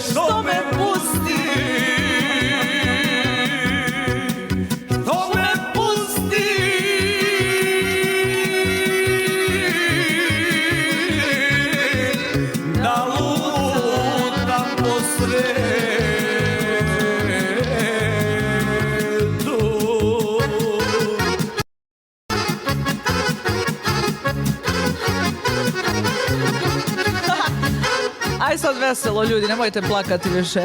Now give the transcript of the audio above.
što me pusti, što me pusti, da lutam po svetu. Aj sad veselo ljudi, nemojte plakati više.